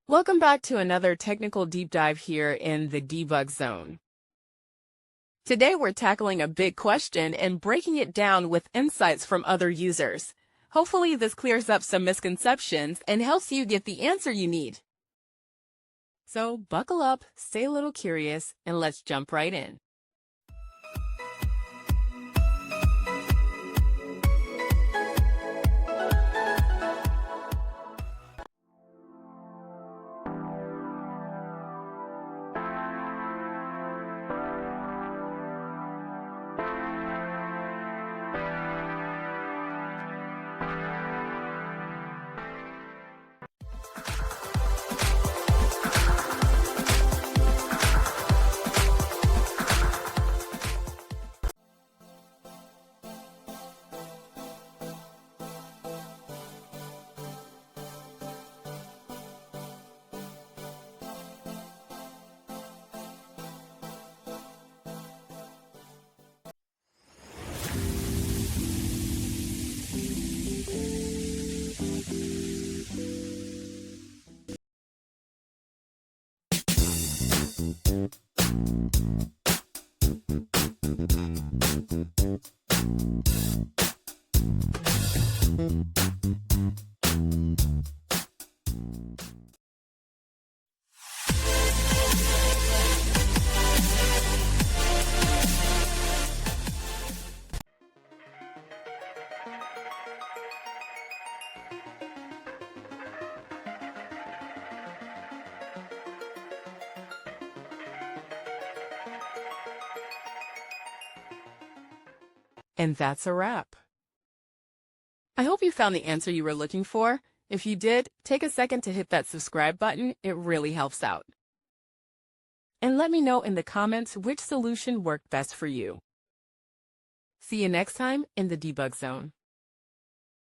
Welcome back to another technical deep dive here in the debug zone. Today we're tackling a big question and breaking it down with insights from other users. Hopefully this clears up some misconceptions and helps you get the answer you need. So buckle up, stay a little curious, and let's jump right in. And that's a wrap. I hope you found the answer you were looking for. If you did, take a second to hit that subscribe button. It really helps out. And let me know in the comments which solution worked best for you. See you next time in the debug zone.